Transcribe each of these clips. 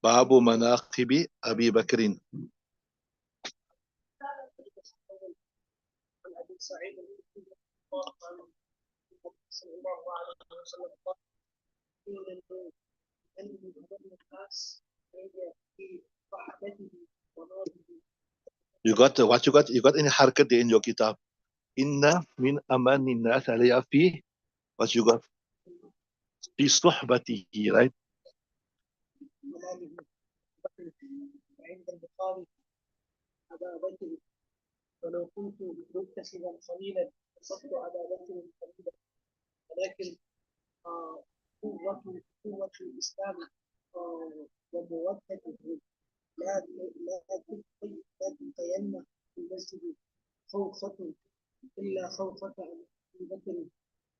Babu Manaqibi Abi Bakrin. You got what you got? You got any harakat there in your kitab? Inna min amani nas alayya fi. What you got? Fi suhbatihi, right? ولو كنت متخذا خليلا قصدت ابا بكر خليلا ولكن قوة الاسلام ومودته لا تبقين في المسجد خوخة الا خوخة ابي بكر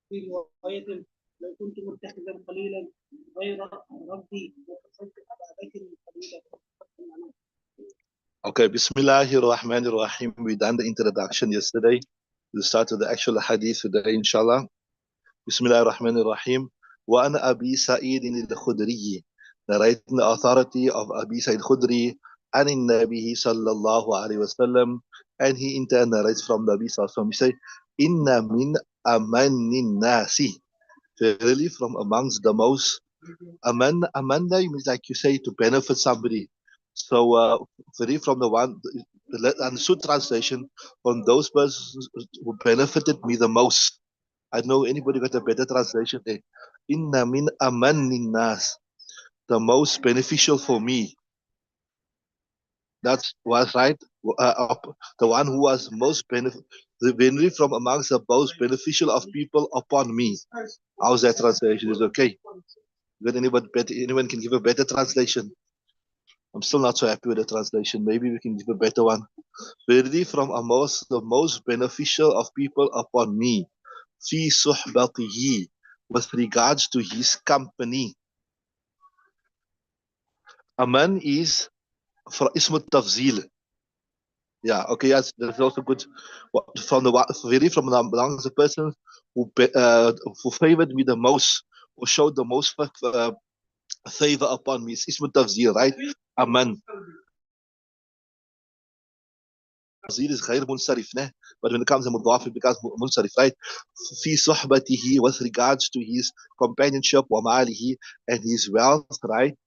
في رواية لو كنت متخذا خليلا غير ربي وقصدت ابا بكر خليلا. Okay, Bismillahir Rahmanir Rahim. We done the introduction yesterday. We'll start with the actual hadith today, inshallah. Bismillahir Rahmanir Rahim. Wa ana Abi Sa'id al-Khudri. Narrating the authority of Abi Sa'id al-Khudri and in Nabi sallallahu alayhi wasallam. And he in turn narrates from the Nabi sallallahu alayhi wasallam. He say, Inna min amanin nasi. Really from amongst the most amanda means like you say to benefit somebody. So very from the one understood translation from those persons who benefited me the most. I don't know anybody got a better translation there. Inna min amanin nas, the most beneficial for me. That was right. The one who was most benefit from amongst the most beneficial of people upon me. How's that translation? Is okay? Got anybody better? Anyone can give a better translation? I'm still not so happy with the translation. Maybe we can give a better one. Verily from amongst the most beneficial of people upon me. Fi suhbatihi, with regards to his company. Aman is for ismut tafzil. Yeah, okay, yes, that's also good. From amongst the persons who favored me the most, who showed the most favor upon me. It's ismut tafzil, right? Aman. Tafzil is غير منصرف, but when it comes to mudaf, it becomes munsarif, right? في صحبته, with regards to his companionship, وماله, and his wealth, right?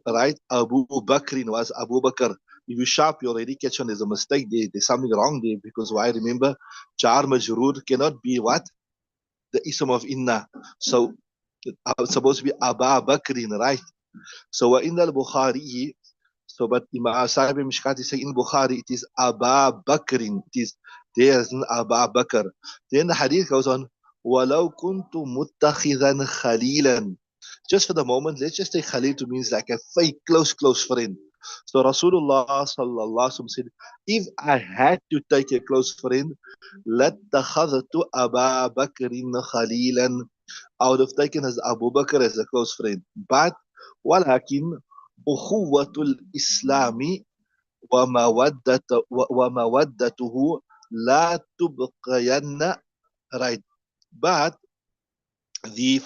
Right? Abu Bakr was Abu Bakr. If you sharp, you already catch on there's a mistake there. There's something wrong there because why? Remember, Jar Majroor cannot be what? The ism of Inna. So it's supposed to be Aba Bakrin, right? So in al-Bukhari, so but Imam Sahib Mishkaat is saying in Bukhari, it is Aba Bakrin. It is there's an Aba Bakr. Then the hadith goes on, وَلَوْ كُنْتُ مُتَّخِذًا خَلِيلًا. Just for the moment, let's just take Khalil to means like a fake close friend. So Rasulullah sallallahu alaihi wasallam said, if I had to take a close friend, لَاتَّخَذْتُ أَبَا بَكْرٍ خَلِيلًا. I would have taken as Abu Bakr as a close friend. But ولكن أخوة الإسلام ومودته لا تبقين, right? But the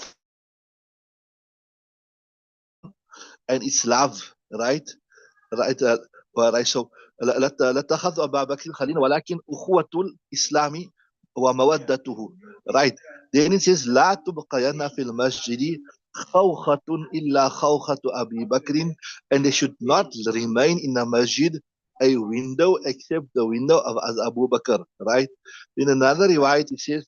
and its love, right? Right. Right. So لا تأخذ أبا بكر خليلا ولكن أخوة الإسلام ومودته, right? Then it says لا تبقين في المسجد خوخة إلا خوخة أبي بكر, and they should not remain in the masjid a window except the window of Abu Bakr, right? In another riwayat it says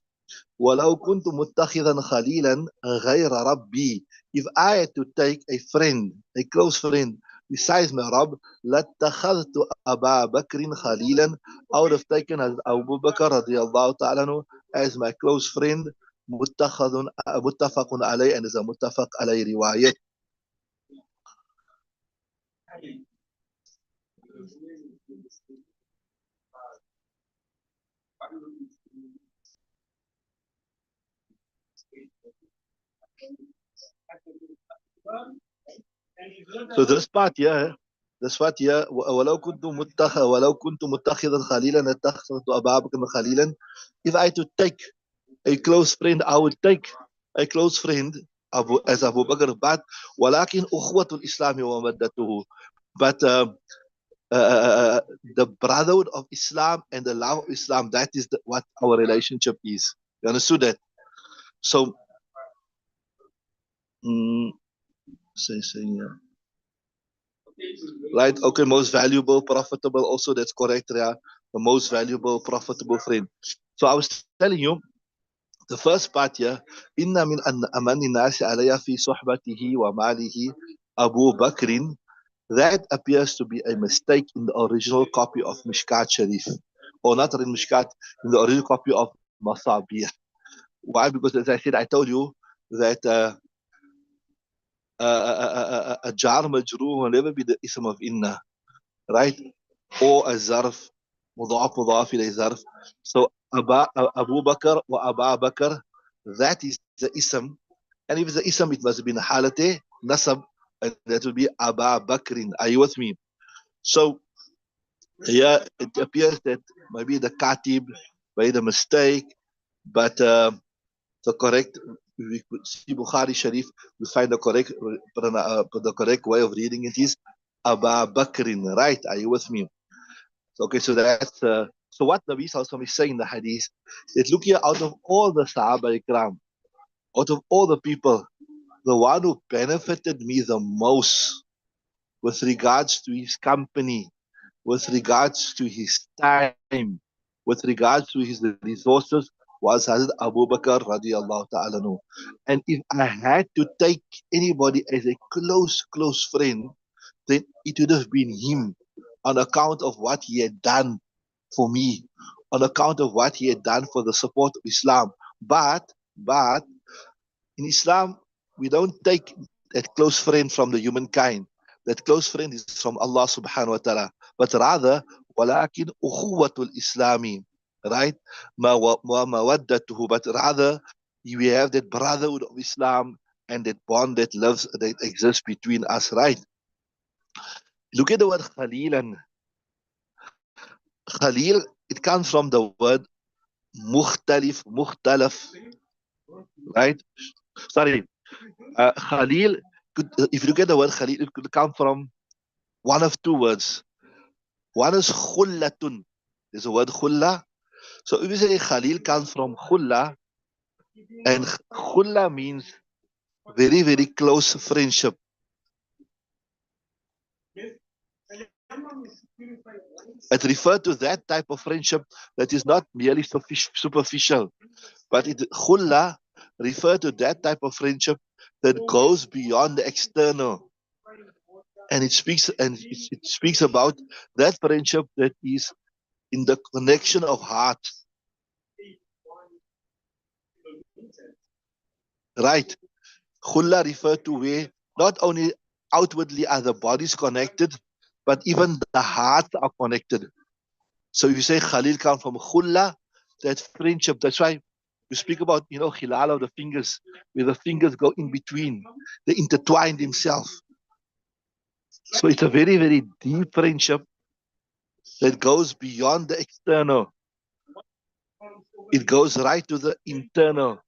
ولو كنت متخذا خليلا غير ربي, if I had to take a friend, a close friend besides my Rabb, لاتخذت أبا بكر خليلا, I would have taken as Abu Bakr رضي الله تعالى عنه as my close friend. متفق عليه, and is a متفق عليه رواية. So this part here, ولو كنت متخذا خليلا اتخذت أبا بكر خليلا. If I had to take a close friend, I would take a close friend Abu Bakr, but ولكن أخوة الإسلام ومودته. But the brotherhood of Islam and the love of Islam, that is what our relationship is. You understood that? So, mm, yeah. Right? Okay, most valuable, profitable. Also, that's correct. Yeah, the most valuable, profitable friend. So I was telling you the first part here. Inna min amani nasi alayya fi sohbatihi wa malihi Abu Bakrin. That appears to be a mistake in the original copy of Mishkaat Shareef, or not in Mishkaat, in the original copy of Moosagie. Why? Because as I said, I told you that a jar majrur will never be the ism of inna, right? Or a zarf, mudaf mudaf ilay zarf. So Abu Bakr or Aba Bakr, that is the ism. And if it's the ism, it must be in halate, nasab, and that will be Aba Bakrin. Are you with me? So yeah, it appears that maybe the katib made a mistake, but the correct, we could see Bukhari Sharif, we find the correct way of reading it is Aba Bakrin, right? Are you with me? So, okay, so that's so what Nabi Sallallahu is saying in the hadith is, look here, out of all the Sahaba Ikram, out of all the people, the one who benefited me the most with regards to his company, with regards to his time, with regards to his resources, was Hazrat Abu Bakr radiallahu ta'ala anhu. And if I had to take anybody as a close friend, then it would have been him, on account of what he had done for me, on account of what he had done for the support of Islam. But in Islam, we don't take that close friend from the humankind. That close friend is from Allah subhanahu wa ta'ala. But rather, ولكن أخوة الإسلام, right? ومودته. But rather, we have that brotherhood of Islam and that bond that exists between us, right? Look at the word Khalilan. Khalil, it comes from the word mukhtalif, right? Sorry, Khalil, if you look at the word Khalil, it could come from one of two words. One is khullatun. There's a word khulla. So if you say Khalil comes from khulla, and khulla means very close friendship. It refers to that type of friendship that is not merely superficial, but khulla refer to that type of friendship that goes beyond the external. And it speaks about that friendship that is in the connection of hearts. Right. Khulla refer to where not only outwardly are the bodies connected, but even the hearts are connected. So if you say Khalil comes from Khulla, that friendship. That's why we speak about, Khilal of the fingers, where the fingers go in between. They intertwine themselves. So it's a very deep friendship that goes beyond the external. It goes right to the internal.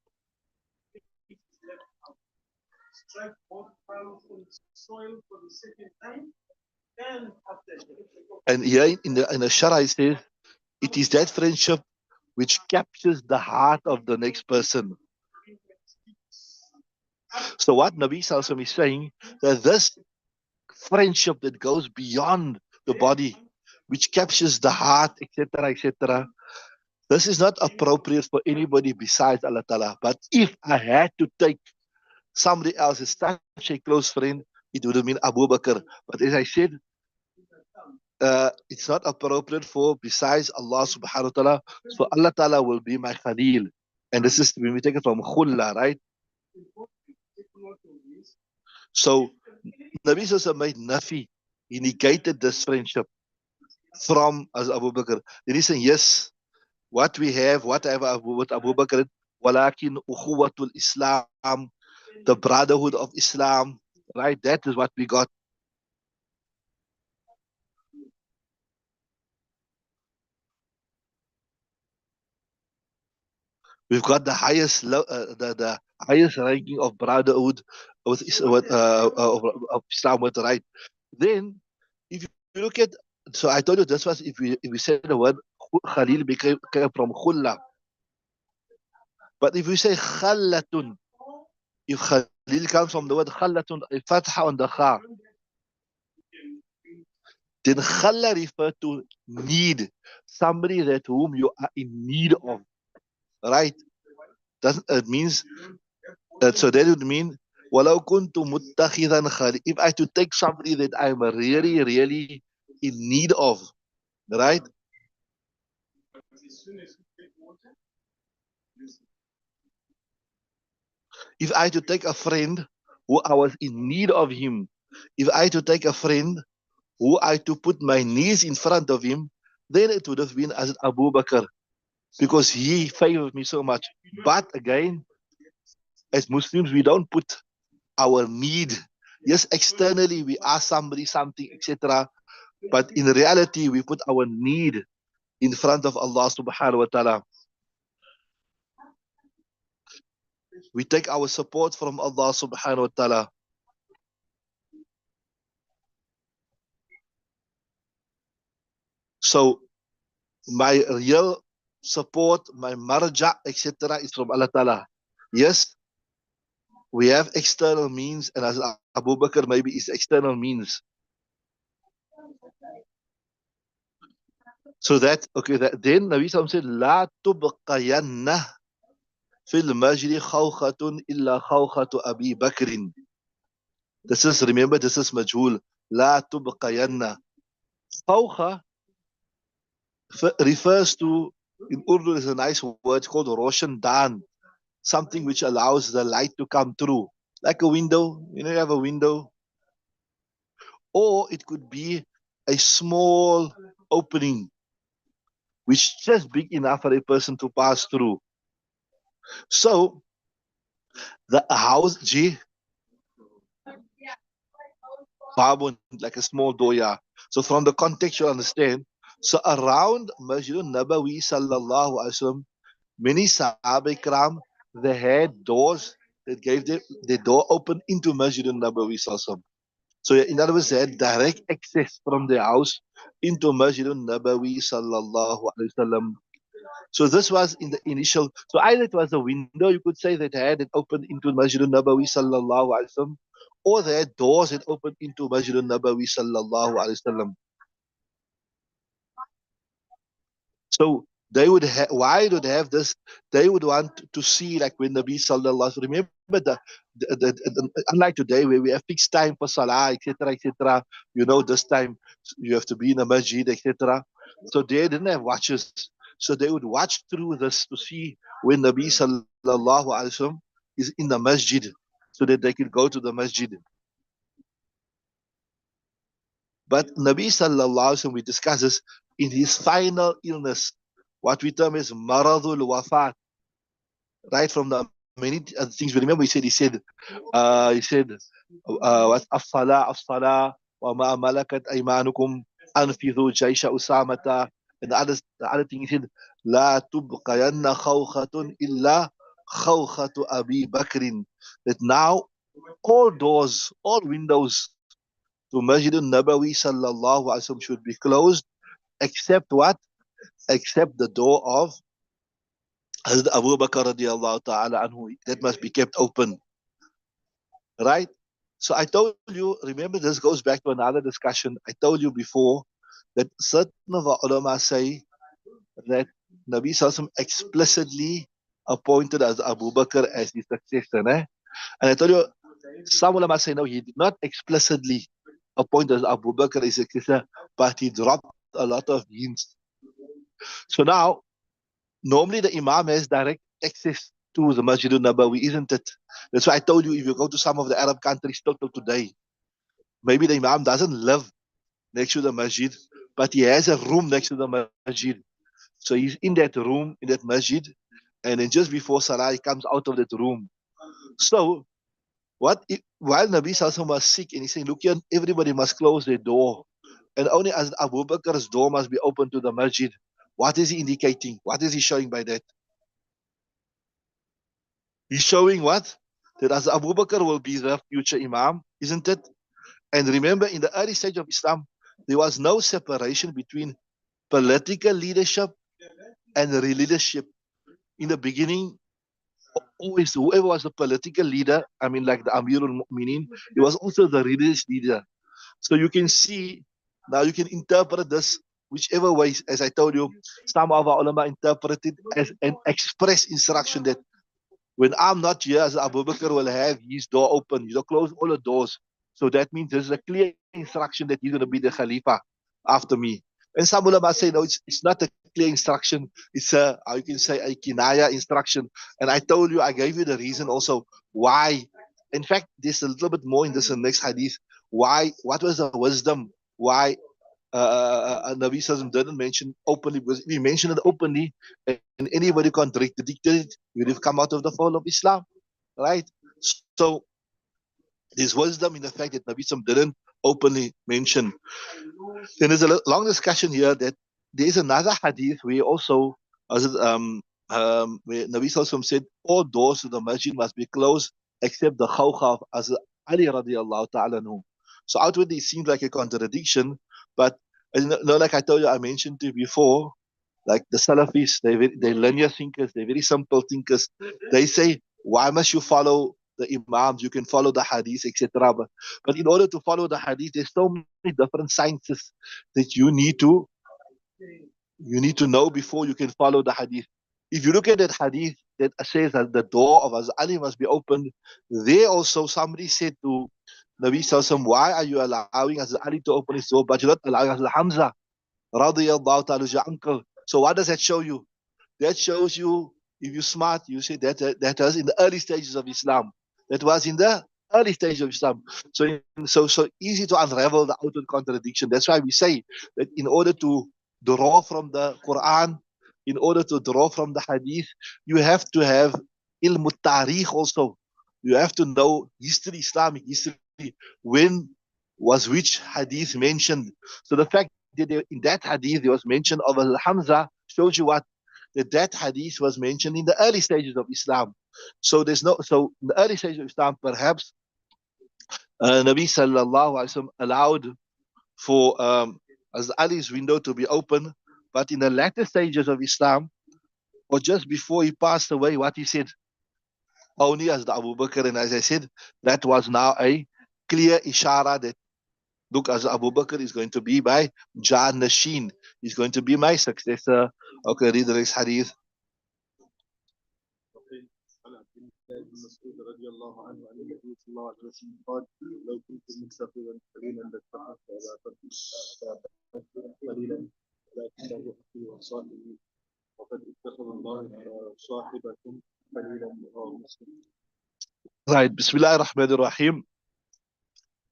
And here in the Shara it says, it is that friendship which captures the heart of the next person. So what Nabi Sallallahu is saying, that this friendship that goes beyond the body, which captures the heart, etc., this is not appropriate for anybody besides Allah Ta'ala. But if I had to take somebody else as such a close friend, it would have been Abu Bakr. But as I said, it's not appropriate for besides Allah subhanahu wa ta'ala. So Allah Ta'ala will be my Khalil. And this is when we take it from Khulla, right? So Nabi Sallallahu made Nafi. He negated this friendship from as Abu Bakr. The reason, yes, what we have, whatever with Abu Bakr, walakin ukhuwatul Islam, the brotherhood of Islam, right? That is what we got. We've got the highest the highest ranking of brotherhood of Islam with right. Then, if you look at, so I told you this was if we say the word Khalil came from Khulla, but if we say Khallatun, if Khalil comes from the word Khallatun, a fatha on the kha, then Khalla refer to need, somebody that whom you are in need of, right? That it means so that would mean walau kuntu muttakhidan khali. If I to take somebody that I'm really, really in need of, right? If I to take a friend who I was in need of him, if I to take a friend who I to put my knees in front of him, then it would have been as Abu Bakr because he favored me so much. But again, as Muslims, we don't put our need. Yes, externally we ask somebody something, etc. But in reality, we put our need in front of Allah subhanahu wa ta'ala. We take our support from Allah subhanahu wa ta'ala. So my real support, my marja, etc. is from Allah ta'ala. Yes, we have external means, and as Abu Bakr maybe is external means. So that, okay, that, then Nabi Sallam said, La tubqayanna fil majri khawkhatun illa khawkhatu Abi Bakrin. This is, remember, this is majhul. La tubqayanna. Khawkha refers to, in Urdu, is a nice word called Roshan Dan, something which allows the light to come through, like a window. You know, you have a window, or it could be a small opening, which is just big enough for a person to pass through. So the house, G, Babun, like a small door, yeah. So from the context, you understand. So around Masjid Nabawi sallallahu alaihi wasallam, many Sahaba Ikram, they had doors that gave them the door open into Masjid Nabawi sallallahu. So in other words, they had direct access from their house into Masjid Nabawi sallallahu alaihi wasallam. So this was in the initial. So either it was a window, you could say, that had it opened into Masjid Nabawi sallallahu alaihi wasallam, or they had doors that opened into Masjid Nabawi sallallahu alaihi wasallam. So they would why do they have this? They would want to see, like when Nabi sallallahu alaihi wasallam. Remember unlike today where we have fixed time for salah, etc., etc. You know, this time you have to be in a masjid, etc. So they didn't have watches. So they would watch through this to see when Nabi sallallahu alaihi wasallam is in the masjid, so that they could go to the masjid. But Nabi sallallahu alaihi wasallam, we discuss this in his final illness, what we term as maradul wafat, right from the many things. We remember he said, what as-salah wa ma malakat aymanukum anfidhu jaysha usamata, and the other thing he said, la tubqayanna khawkhatun illa khawkhatu Abi Bakrin, that now all doors, all windows to Masjid Nabawi sallallahu alaihi wasallam should be closed, except what? Except the door of Hazrat Abu Bakr radiallahu ta'ala anhu. That must be kept open, right? So I told you, remember, this goes back to another discussion. I told you before that certain of our ulama say that Nabi Sallallahu explicitly appointed as Abu Bakr as his successor. And I told you, some ulama say no, he did not explicitly appoint as Abu Bakr as his successor, but he dropped a lot of hints. So now, normally the Imam has direct access to the Masjid al-Nabawi, isn't it? That's why I told you, if you go to some of the Arab countries still till today, maybe the Imam doesn't live next to the Masjid, but he has a room next to the Masjid. So he's in that room, in that Masjid, and then just before Salah, he comes out of that room. So, while Nabi Sallallahu was sick, and he's saying, look here, everybody must close their door, and only as Abu Bakr's door must be open to the Masjid. What is he indicating? What is he showing by that? He's showing what? That as Abu Bakr will be the future Imam, isn't it? And remember, in the early stage of Islam, there was no separation between political leadership and leadership. In the beginning, always whoever was the political leader, I mean, like the Amirul Mu'minin, he was also the religious leader. So you can see, now you can interpret this whichever way, as I told you, some of our ulama interpret it as an express instruction that when I'm not here, as Abu Bakr will have his door open, he'll close all the doors. So that means there's a clear instruction that he's going to be the Khalifa after me. And some ulama say, no, it's not a clear instruction. It's a, how you can say, a kinaya instruction. And I told you, I gave you the reason also why. In fact, there's a little bit more in this next hadith. Why, what was the wisdom? Why Nabi Sallam didn't mention openly, because if he mentioned it openly and anybody contradicted it, he would have come out of the fold of Islam, right? So there's wisdom in the fact that Nabi Sallam didn't openly mention. Then there's a long discussion here that there is another hadith where also, where Nabi Sallam said, all doors to the masjid must be closed except the khawkha of Ali radiallahu ta'ala anhu. So outwardly it seems like a contradiction, but like I told you, I mentioned to you before, like the Salafis, they're linear thinkers, they're very simple thinkers. They say, why must you follow the Imams? You can follow the Hadith, etc. But in order to follow the Hadith, there's so many different sciences that you need to know before you can follow the Hadith. If you look at that Hadith that says that the door of Hazrat Ali must be opened, there also somebody said to Nabi Sallallahu, why are you allowing Hazrat Ali to open his door, but you're not allowing Hazrat Hamza, radiyallahu ta'ala, your uncle? So what does that show you? That shows you, if you're smart, you say that was in the early stages of Islam. That was in the early stage of Islam. So easy to unravel the outward contradiction. That's why we say that in order to draw from the Quran, in order to draw from the Hadith, you have to have ilm tarikh also. You have to know history, Islamic history. When was which Hadith mentioned? So the fact that in that Hadith there was mention of Hamza shows you what, that hadith was mentioned in the early stages of Islam. So in the early stages of Islam, perhaps Nabi sallallahu alaihi wasallam allowed for as Ali's window to be open, but in the latter stages of Islam, or just before he passed away, what he said, only as the Abu Bakr, and as I said, that was now a clear ishara that look, as Abu Bakr is going to be my Janashin, he's going to be my successor. Okay, read the next hadith. بن مسعود رضي الله عنه عن النبي صلى الله عليه وسلم قال لو كنت متخذا خليلا لاتخذت قليلا ولكنه اخي وصاحبي وقد اتخذ الله صاحبكم خليلا رواه مسلم. Right, Bismillah ar-Rahman ar-Rahim.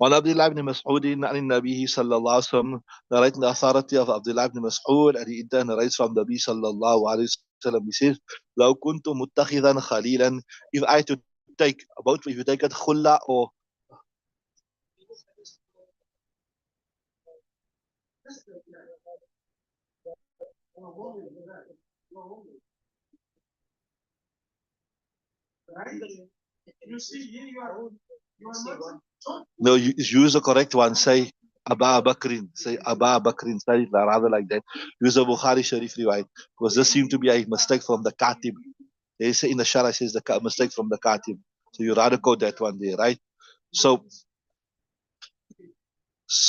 وعن عبد الله بن مسعود عن النبي صلى الله عليه وسلم, narrating the authority of Abdullah ibn Mas'ud, and he in turn narrates from Nabi sallallahu alayhi wasallam. He says, لو كنت متخذا خليلا, if I to take, about if you take it khulla or no, you use the correct one. Say Aba Bakrin. Say Aba Bakrin. Say it rather like that. Use the Bukhari Shareef riwayat, because this seemed to be a mistake from the Katib. They say in the Shara says the mistake from the Katib. So you rather quote that one there, right? So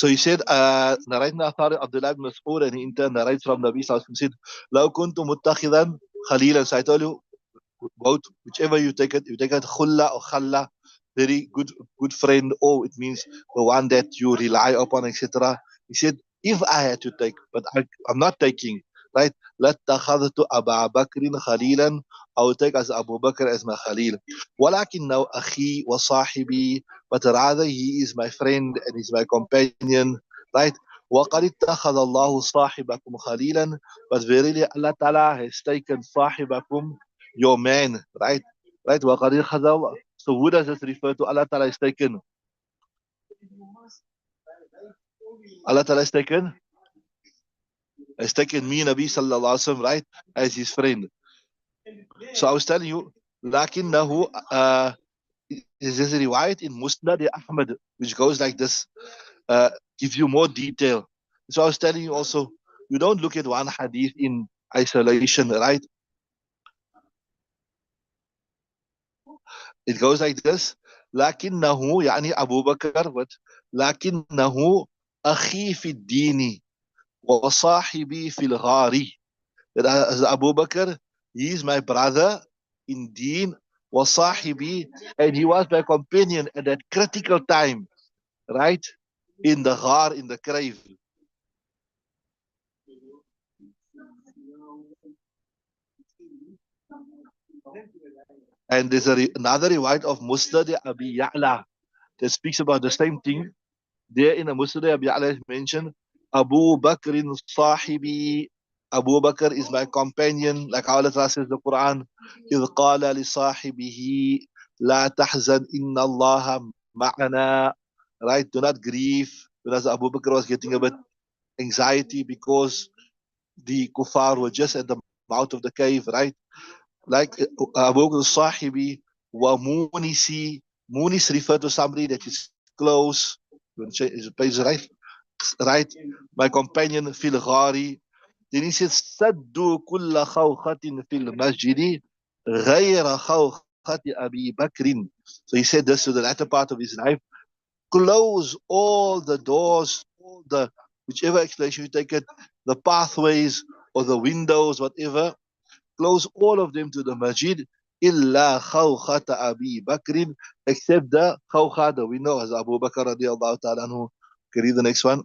he said, narrating the authority of Abdullah ibn Mas'ud, and he in turn narrates from Nabi Sallallahu Alaihi Wasallam, said, لو كنت متخذا خليلا. So I told you, both, whichever you take it khulla or khalla, very good friend, or it means the one that you rely upon, etc. He said, if I had to take, but I'm not taking, right? لَاتَّخَذْتُ أَبَا بَكْرٍ خَلِيلًا, I will take as Abu Bakr as my Khalil. وَلَكِنَّهُ أَخِي وَصَاحِبِي, but rather he is my friend and he's my companion, right? وَقَدِ اتَّخَذَ اللَّهُ صَاحِبَكُمْ خَلِيلًا, but verily Allah Ta'ala has taken صَاحِبَكُمْ, your man, right? Right? وَقَدِ اتَّخَذَ اللَّهُ. So who does this refer to? Allah Ta'ala is taken. Allah Ta'ala is taken. Has taken me, Nabi Sallallahu Alaihi Wasallam, right? As his friend. So I was telling you, لكنه there's a riwayat in Musnad Ahmad which goes like this, gives you more detail. So I was telling you also, you don't look at one hadith in isolation, right? It goes like this: لكنه يعني أبو بكر لكنه أخي في الدين وصاحبي في الغار. That as Abu Bakr, he is my brother in deen, wasahibi, and he was my companion at that critical time, right? In the ghar, in the cave. And there's another riwayat of Musnad Abi Ya'la that speaks about the same thing. There in the Musnad Abi Ya'la is mentioned, Abu Bakr sahibi. Abu Bakr is my companion, like Allah Ta'ala says in the Quran, إِذْ قَالَ لِصَاحِبِهِ لَا تَحْزَنْ إِنَّ اللَّهَ مَعَنَا. Right? Do not grieve. Because Abu Bakr was getting a bit anxiety because the kuffar were just at the mouth of the cave, right? Like Abu Bakr sahibi wa munisi. Munis refer to somebody that is close. Is it right? Right? My companion fil ghari. Then he says, Saddu kulla khawkhatin fil masjidi ghayra khawkhati Abi Bakrin. So he said this to the latter part of his life. Close all the doors, all the, whichever explanation you take it, the pathways or the windows, whatever, close all of them to the masjid, illa khawkhata Abi Bakrin, except the khawkha, the window, as Abu Bakr radiallahu ta'ala anhu. Can you read the next one?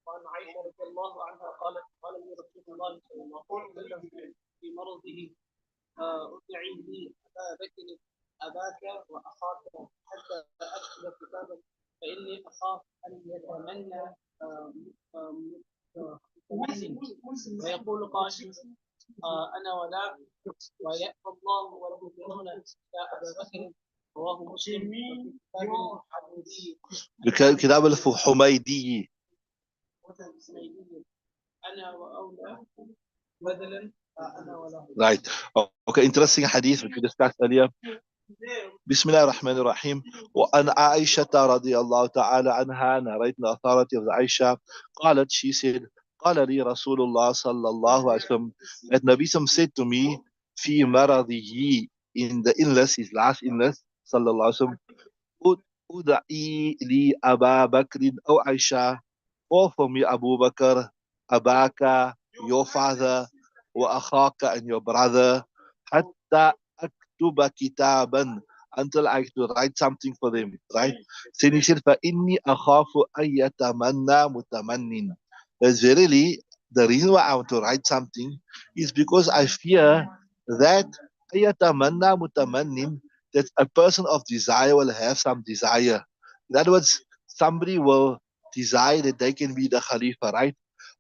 وعن عائشة رضي الله عنها قالت قال لي رسول الله صلى الله عليه وسلم في مرضه ادعي لي أبا بكر أباك وأخاك حتى أكتب كتابا فإني أخاف أن يتمنى ويقول قائل أنا ولا ويأبى الله والمؤمنون إلا أبا بكر رواه مسلم في كتاب الحميدي. Right. Okay, interesting hadith which we discussed earlier. بسم الله الرحمن الرحيم. وأن عائشة رضي الله تعالى عنها, narrating the authority of Aisha, قالت, she said, قال لي رسول الله صلى الله عليه وسلم, that Nabi said to me, في مرضه, in the illness, his last illness, صلى الله عليه وسلم, أدعي لي أبا بكر أو عائشة, or for me Abu Bakr, Abaka, your father, وأخاك and your brother, حتى أكتب كتابا, until I to write something for them, right? Then he said, فإني أخاف أن يتمنى متمنٍ. That's verily the reason why I want to write something is because I fear that أن متمنٍ, that a person of desire will have some desire. In other words, somebody will desire that they can be the Khalifa, right?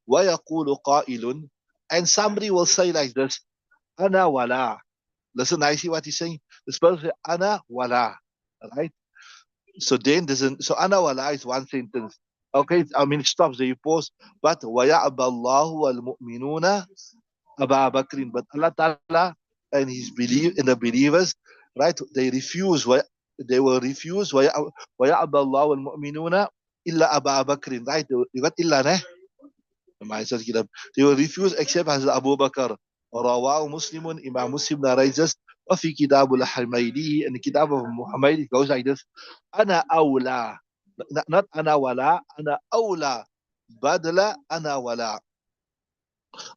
وَيَقُولُ قَائِلٌ, and somebody will say like this, أَنَا وَلَا. Listen nicely what he's saying. This person says, أَنَا وَلَا, right? So then, so أَنَا وَلَا is one sentence. Okay, I mean, it stops there, you pause. But وَيَعْبَ اللَّهُ وَالْمُؤْمِنُونَ أَبَا بَكْرٍ. But Allah Ta'ala and His and the believers, right, they refuse, they will refuse, وَيَعْبَ اللَّهُ وَالْمُؤْمِنُونَ إِلَّا أَبَا بَكْرٍ, right? You got إِلَّا, ne? They will refuse except as Abu Bakr. رواه مسلم, Imam Muslim narrates this. وفي كتاب الحميدي, and the kitab of Muhammad, it goes like this: أنا أولى, not أنا ولا, أنا أولى بدل أنا ولا.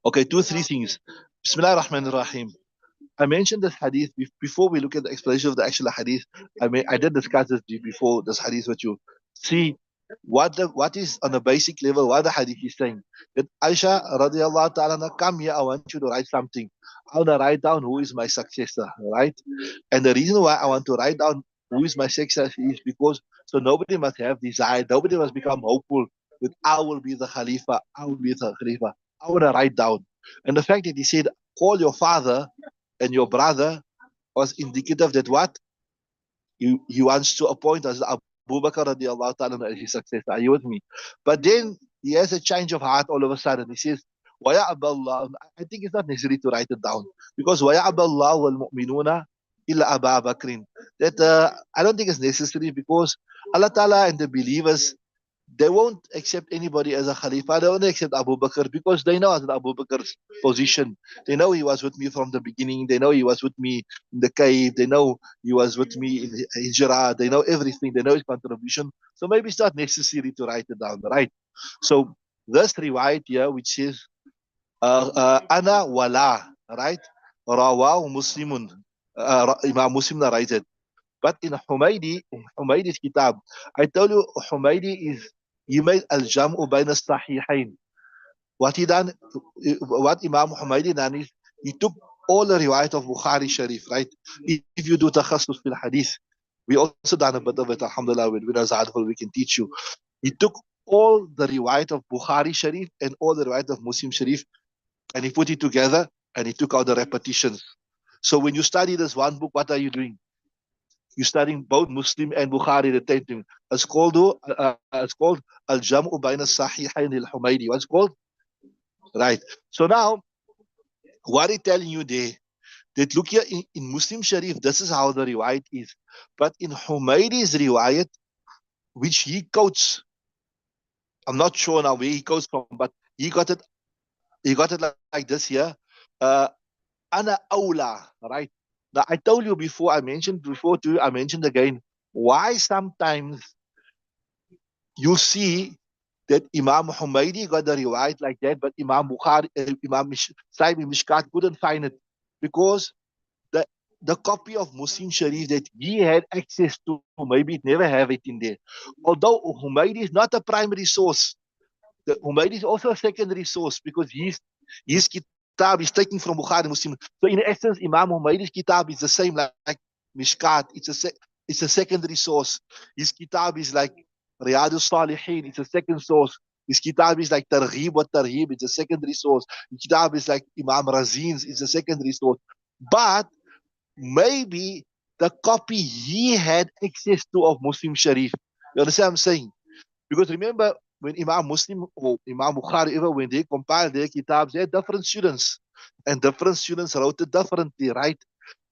Okay, three things. Bismillah ar-Rahman ar-Rahim. I mentioned this hadith before we look at the explanation of the actual hadith. I did discuss this before this hadith with you. See what is on a basic level what the hadith is saying. That Aisha radiallahu ta'ala, come here, I want you to write something. I want to write down who is my successor, right? And the reason why I want to write down who is my successor is because so nobody must have desire, nobody must become hopeful that I will be the Khalifa, I will be the Khalifa. I want to write down. And the fact that he said, call your father and your brother was indicative that what? He wants to appoint as Abu Bakr radiallahu ta'ala as his successor. Are you with me? But then he has a change of heart all of a sudden. He says, وَيَعْبَ اللَّهُ. I think it's not necessary to write it down because وَيَعْبَ اللَّهُ وَالْمُؤْمِنُونَ إِلَّا أَبَا بَكْرٍ. That I don't think it's necessary because Allah Ta'ala and the believers, they won't accept anybody as a Khalifa. They only accept Abu Bakr because they know Abu Bakr's position. They know he was with me from the beginning. They know he was with me in the cave. They know he was with me in Hijrah. They know everything. They know his contribution. So maybe it's not necessary to write it down, right? So this riwayat here, which says, Ana wala, right? Rawahu Muslimun. Imam Muslim narrated. But in Humaydi's kitab, I told you Humaydi is, he made al-jam'u bayna sahihain. What he done, what Imam Humaydi done is, he took all the riwayat of Bukhari Sharif, right? If you do takhasus fil hadith, we also done a bit of it, alhamdulillah, with Azadful, we can teach you. He took all the riwayat of Bukhari Sharif and all the riwayat of Muslim Sharif, and he put it together, and he took out the repetitions. So when you study this one book, what are you doing? You're studying both Muslim and Bukhari the same thing. It's called Al Jam'u Bayna Sahihain al Humaydi. What's called? Right. So now, what is telling you there? That look here in Muslim Sharif, this is how the riwayat is. But in Humaydi's riwayat, which he quotes, I'm not sure now where he quotes from, but he got it like this here. Uh, Ana awla, right? Now I told you before, I mentioned before to you, I mentioned again, why sometimes you see that Imam Humaydi got the riwayat like that, but Imam Bukhari, Sahib Mishkaat couldn't find it because the the copy of Muslim Sharif that he had access to, maybe it never have it in there. Although Humaydi is not a primary source, the Humaydi is also a secondary source because his kitab is taken from Bukhari Muslim. So in essence, Imam Humaydi's kitab is the same like Mishkat. It's a secondary source. His kitab is like Riyadus Salihin. It's a second source. His kitab is like Targhib wa Tarhib. It's a secondary source. His kitab is like Imam Razin's. It's a secondary source. But maybe the copy he had access to of Muslim Sharif. You understand what I'm saying? Because remember, when Imam Muslim or Imam Bukhari, even when they compiled their kitabs, they had different students. And different students wrote it differently, right?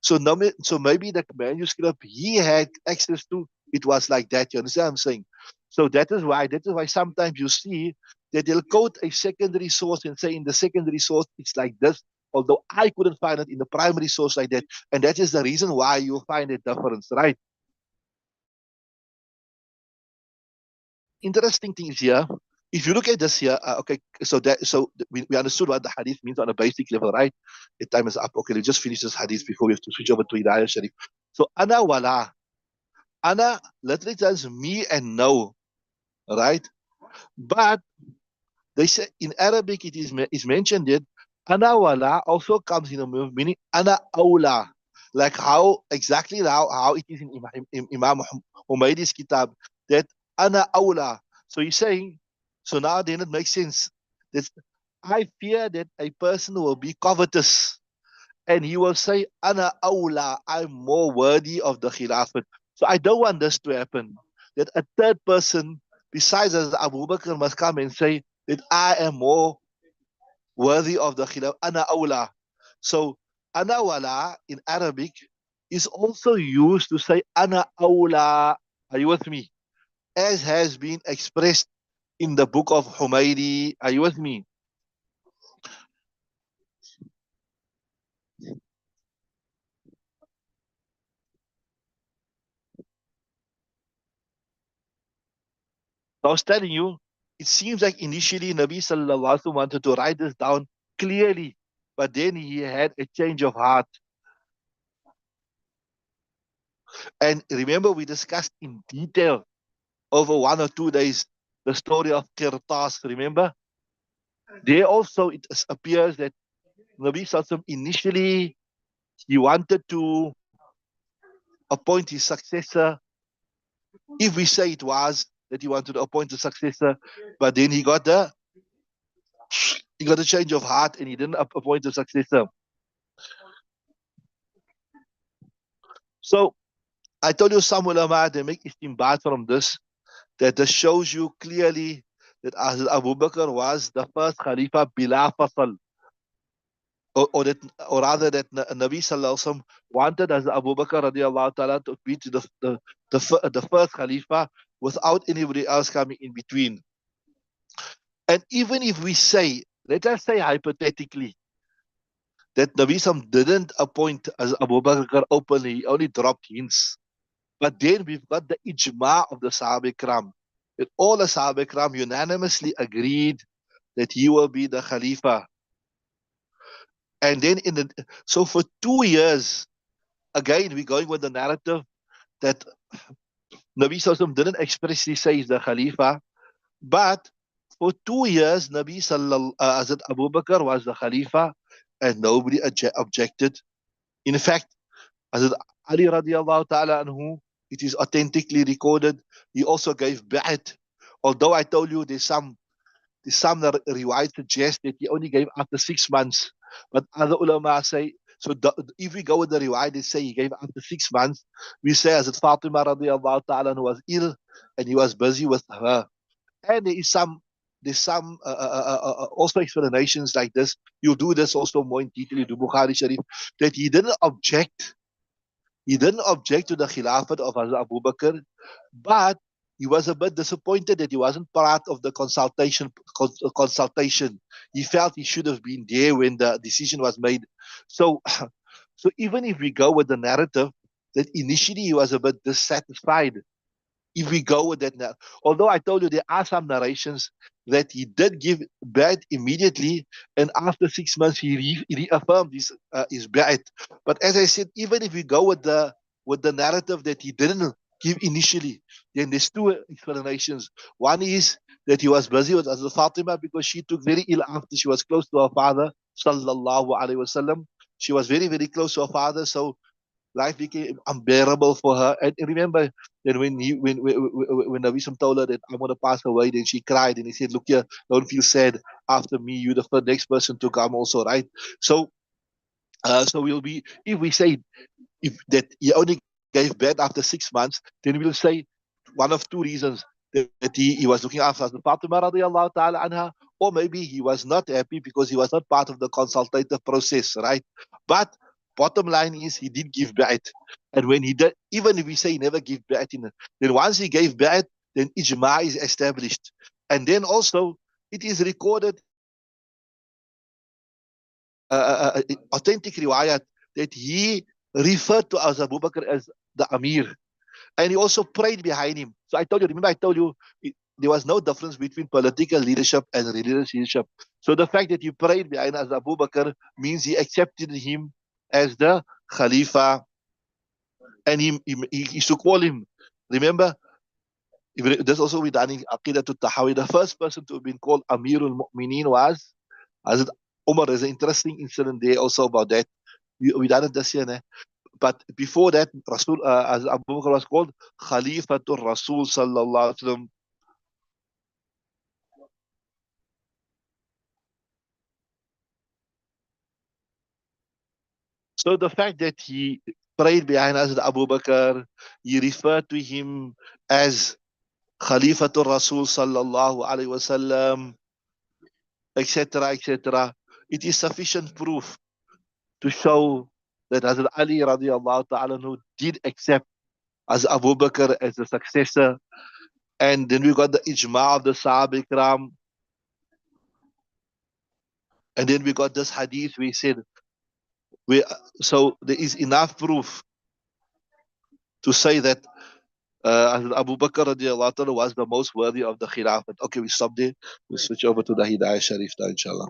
So maybe the manuscript he had access to, it was like that. You understand what I'm saying? So that is why sometimes you see that they'll quote a secondary source and say in the secondary source it's like this, although I couldn't find it in the primary source like that. And that is the reason why you find a difference, right? Interesting thing is here. If you look at this here, okay, so we understood what the hadith means on a basic level, right? The time is up. Okay, let's just finish this hadith before we have to switch over to Hidayah Sharif. So ana wala, ana literally tells me and no, right? But they say in Arabic it is mentioned that ana wala also comes in a meaning ana awla, like how exactly how it is in Imam Humaydi's kitab that ana awla. So he's saying, so now then it makes sense. That I fear that a person will be covetous and he will say ana awla, I'm more worthy of the khilafat. So I don't want this to happen. That a third person besides as Abu Bakr must come and say that I am more worthy of the khilaf. Ana awla. So ana wala in Arabic is also used to say ana awla. Are you with me? As has been expressed in the book of Humaydi. Are you with me? I was telling you, it seems like initially Nabi Sallallahu Alaihi Wasallam wanted to write this down clearly, but then he had a change of heart. And remember, we discussed in detail over 1 or 2 days the story of Qirtas. Remember? There also it appears that Nabi Sallallahu initially he wanted to appoint his successor. If we say it was that he wanted to appoint a successor, but then he got a change of heart and he didn't appoint a successor. So I told you some ulama they make istinbat from this, that this shows you clearly that Hazrat Abu Bakr was the first Khalifa bila fasal, or rather that Nabi Sallallahu Alaihi Wasallam wanted Hazrat Abu Bakr radiallahu ta'ala to be the first Khalifa without anybody else coming in between. And even if we say, let us say hypothetically, that Nabi Sallam didn't appoint as Abu Bakr openly, he only dropped hints. But then we've got the ijma of the Sahaba Ikram. That all the Sahaba Ikram unanimously agreed that he will be the Khalifa. And then so for 2 years, again, we're going with the narrative that Nabi Sallam didn't expressly say he's the Khalifa, but for 2 years, Hazrat Abu Bakr was the Khalifa and nobody objected. In fact, Hazrat Ali radiallahu ta'ala anhu, it is authentically recorded, he also gave ba'at. Although I told you there's some riwayat suggest that he only gave after 6 months. But other ulama say, so if we go with the riwayat, they say he gave after 6 months. We say Hazrat Fatima radiallahu ta'ala anhu was ill and he was busy with her. And there's some also explanations like this. You do this also more in detail. You do Bukhari Sharif that he didn't object. He didn't object to the Khilafat of Hazrat Abu Bakr, but he was a bit disappointed that he wasn't part of the consultation. He felt he should have been there when the decision was made. So, so even if we go with the narrative that initially he was a bit dissatisfied, if we go with that now, although I told you there are some narrations that he did give bad immediately, and after 6 months he reaffirmed his bad. But as I said, even if we go with the narrative that he didn't give initially, then there's two explanations. One is that he was busy with Hazrat Fatima because she took very ill after she was close to her father, sallallahu alaihi wasallam. She was very, very close to her father, so life became unbearable for her. And remember that when Nabi Sam told her that I'm going to pass away, then she cried and he said, look here, don't feel sad. After me, you're the next person to come also, right? So, so we'll be, if we say if that he only gave birth after 6 months, then we'll say one of two reasons, that he was looking after Hazrat Fatima radiallahu ta'ala anha, or maybe he was not happy because he was not part of the consultative process, right? But bottom line is he did give ba'at. And when he did, even if we say he never gave ba'at, then once he gave ba'at, then ijma is established. And then also it is recorded authentic riwayat that he referred to as Abu Bakr as the Amir. And he also prayed behind him. So I told you, remember I told you, there was no difference between political leadership and religious leadership. So the fact that he prayed behind as Abu Bakr means he accepted him as the Khalifa. And he used to call him, remember, this also we done in Aqidah to Tahawi, the first person to have been called Amirul Mu'mineen was Hazrat Umar. There's an interesting incident there also about that. We done it this year, né? But before that, Rasul, as Abu Bakr was called Khalifatul Rasul sallallahu alaihi wasallam. So the fact that he prayed behind us, Abu Bakr, he referred to him as Khalifatul Rasul sallallahu alaihi wasallam, etc., etc. It is sufficient proof to show that Hazrat Ali radiallahu ta'ala did accept as Abu Bakr as the successor. And then we got the ijma of the Sahaba Ikram. And then we got this hadith we said, so there is enough proof to say that Abu Bakr radiallahu ta'ala was the most worthy of the Khilafat. Okay, we stop there. We switch over to the Hidayah Sharif now, inshallah.